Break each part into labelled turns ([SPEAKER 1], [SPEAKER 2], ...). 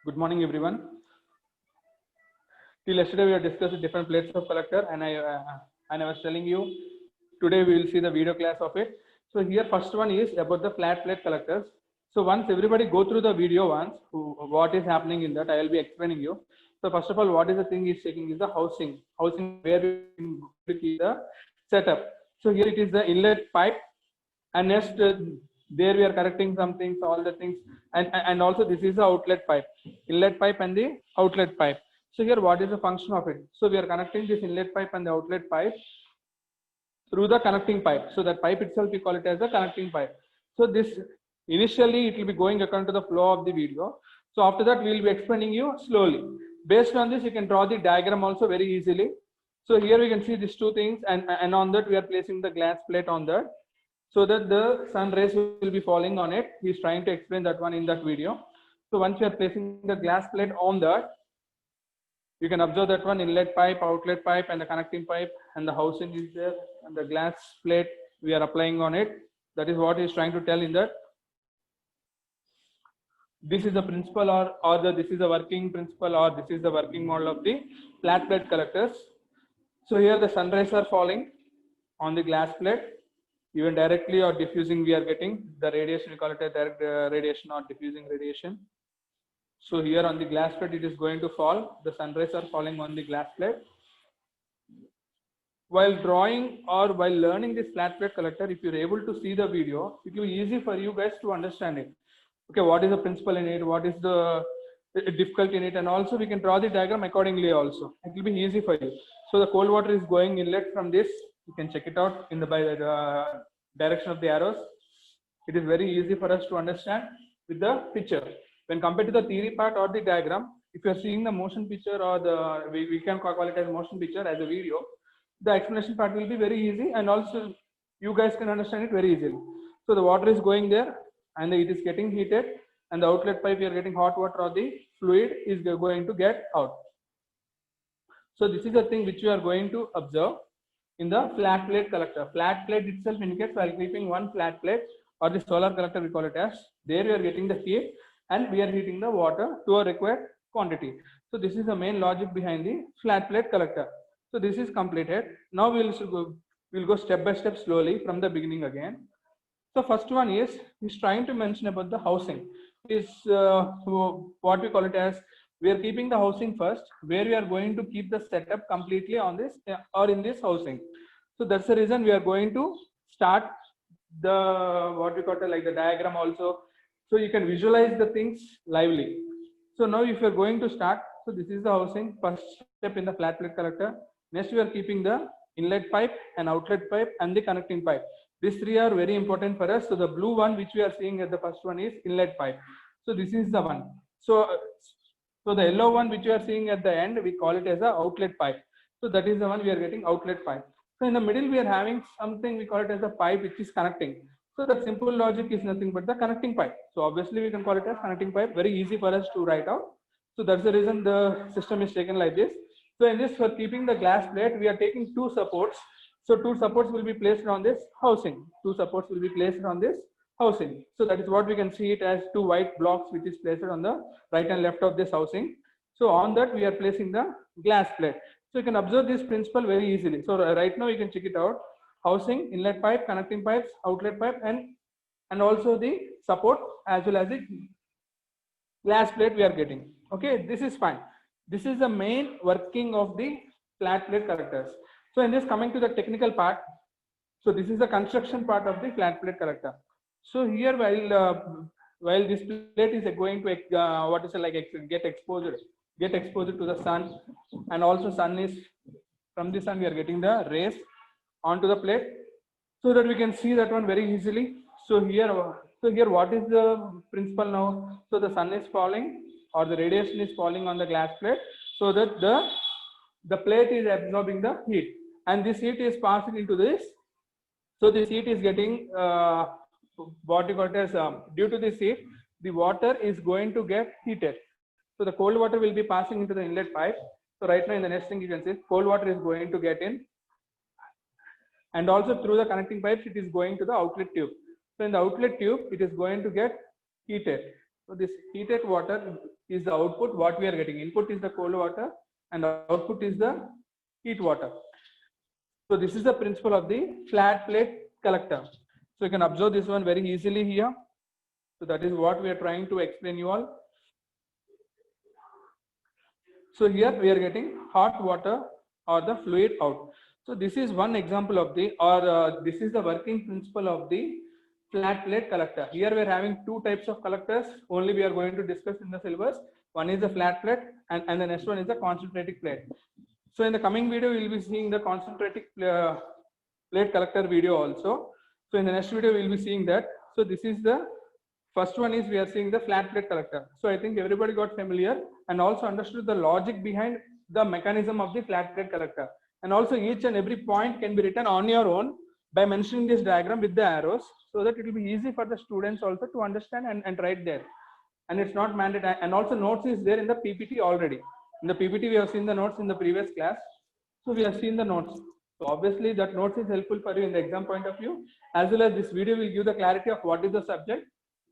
[SPEAKER 1] Good morning, everyone. Till yesterday, we have discussed different plates of collector, and I was telling you today we will see the video class of it. So here, first one is about the flat plate collectors. So once everybody go through the video once, what is happening in that, I will be explaining you. So first of all, what is the thing is checking is the housing where we to keep the setup. So here it is the inlet pipe, and next there we are correcting some things, all the things, and also this is the outlet pipe, inlet pipe and the outlet pipe. So here what is the function of it? So we are connecting this inlet pipe and the outlet pipe through the connecting pipe. So that pipe itself we call it as the connecting pipe. So this initially it will be going according to the flow of the video. So after that we will be explaining you slowly. Based on this you can draw the diagram also very easily. So here we can see these two things, and on that we are placing the glass plate on that, so that the sun rays will be falling on it. He is trying to explain that one in that video. So once you are placing the glass plate on that, you can observe that one inlet pipe, outlet pipe, and the connecting pipe, and the housing is there, and the glass plate we are applying on it. That is what he is trying to tell in that. This is the principle, or this is the working principle, or this is the working model of the flat plate collectors. So here the sun rays are falling on the glass plate, even directly or diffusing we are getting the radiation. We call it a direct radiation or diffusing radiation. So here on the glass plate it is going to fall, the sun rays are falling on the glass plate. While drawing or while learning this flat plate collector, if you're able to see the video, it will be easy for you guys to understand it. Okay, what is the principle in it, what is the difficulty in it, and also we can draw the diagram accordingly also. It will be easy for you. So the cold water is going inlet from this, you can check it out in the by the direction of the arrows. It is very easy for us to understand with the picture. When compared to the theory part or the diagram, if you are seeing the motion picture, or the we can call it as motion picture as a video, the explanation part will be very easy, and also you guys can understand it very easily. So the water is going there and it is getting heated, and the outlet pipe we are getting hot water, or the fluid is going to get out. So this is the thing which you are going to observe in the flat plate collector. Flat plate itself indicates while keeping one flat plate, or the solar collector we call it as, there we are getting the heat and we are heating the water to a required quantity. So this is the main logic behind the flat plate collector. So this is completed. Now we'll go step by step slowly from the beginning again. So first one is he's trying to mention about the housing. Is what we call it as, we are keeping the housing first, where we are going to keep the setup completely on this or in this housing. So that's the reason we are going to start the what we call it like the diagram also, so you can visualize the things lively. So now if you are going to start, so this is the housing, first step in the flat plate collector. Next we are keeping the inlet pipe and outlet pipe and the connecting pipe. These three are very important for us. So the blue one which we are seeing at the first one is inlet pipe. So this is the one. So the yellow one which you are seeing at the end, we call it as a outlet pipe. So that is the one we are getting, outlet pipe. So in the middle we are having something we call it as a pipe which is connecting. So the simple logic is nothing but the connecting pipe. So obviously we can call it as connecting pipe. Very easy for us to write out. So that's the reason the system is taken like this. So in this, for keeping the glass plate, we are taking two supports. So two supports will be placed on this housing. Two supports will be placed on this housing. So that is what we can see it as two white blocks which is placed on the right and left of this housing. So on that we are placing the glass plate. So you can observe this principle very easily. So right now you can check it out. Housing, inlet pipe, connecting pipes, outlet pipe, and also the support as well as the glass plate we are getting. Okay, this is fine. This is the main working of the flat plate collectors. So in this, coming to the technical part, so this is the construction part of the flat plate collector. So here while this plate is going to get exposed to the sun, and also sun is from the sun we are getting the rays onto the plate, so that we can see that one very easily. So here what is the principle now? So the sun is falling, or the radiation is falling on the glass plate, so that the plate is absorbing the heat, and this heat is passing into this. So this heat is getting what you call as due to this heat, the water is going to get heated. So the cold water will be passing into the inlet pipe. So right now in the next thing you can see, cold water is going to get in, and also through the connecting pipes it is going to the outlet tube. So in the outlet tube, it is going to get heated. So this heated water is the output, what we are getting. Input is the cold water and output is the heat water. So this is the principle of the flat plate collector. So you can observe this one very easily here. So that is what we are trying to explain you all. So here we are getting hot water or the fluid out. So this is one example of the, this is the working principle of the flat plate collector. Here we are having two types of collectors. Only we are going to discuss in the syllabus. One is the flat plate and the next one is the concentric plate. So in the coming video, we will be seeing the concentric plate collector video also. So in the next video, we will be seeing that. So this is the first one is we are seeing the flat plate collector. So I think everybody got familiar and also understood the logic behind the mechanism of the flat plate collector. And also each and every point can be written on your own by mentioning this diagram with the arrows, so that it will be easy for the students also to understand and write there. And it's not mandatory. And also notes is there in the PPT already. In the PPT, we have seen the notes in the previous class. So we have seen the notes. So obviously that notes is helpful for you in the exam point of view, as well as this video will give the clarity of what is the subject.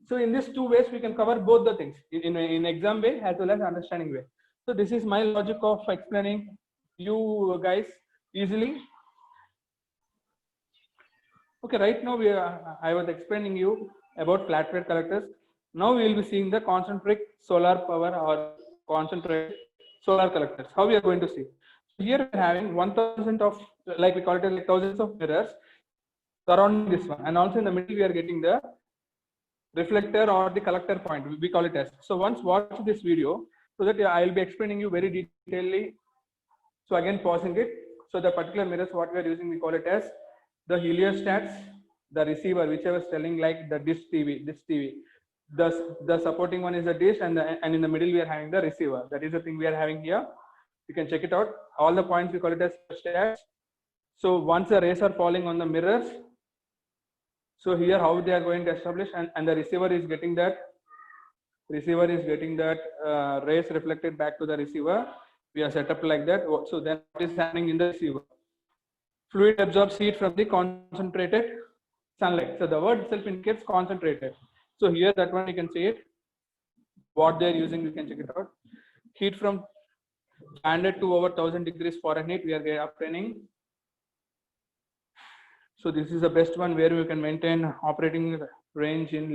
[SPEAKER 1] So in these two ways, we can cover both the things in exam way as well as understanding way. So this is my logic of explaining you guys easily. Okay, right now I was explaining you about flat plate collectors. Now we will be seeing the concentric solar power or concentric solar collectors. How we are going to see? Here we are having 1000 of, like we call it like thousands of mirrors surrounding this one, and also in the middle we are getting the reflector or the collector point, we call it as. So once watch this video, so that I will be explaining you very detailedly. So again pausing it. So the particular mirrors what we are using, we call it as the heliostats, the receiver, which I was telling, like the dish TV, this TV. The supporting one is the dish, and in the middle we are having the receiver. That is the thing we are having here. You can check it out. All the points we call it as stats. So once the rays are falling on the mirrors, so here how they are going to establish, and the receiver is getting that rays reflected back to the receiver. We are set up like that. So then what is happening in the receiver? Fluid absorbs heat from the concentrated sunlight. So the word itself indicates concentrated. So here that one you can see it. What they are using, we can check it out. Heat from standard to over 1000 degrees Fahrenheit we are obtaining. So this is the best one where we can maintain operating range in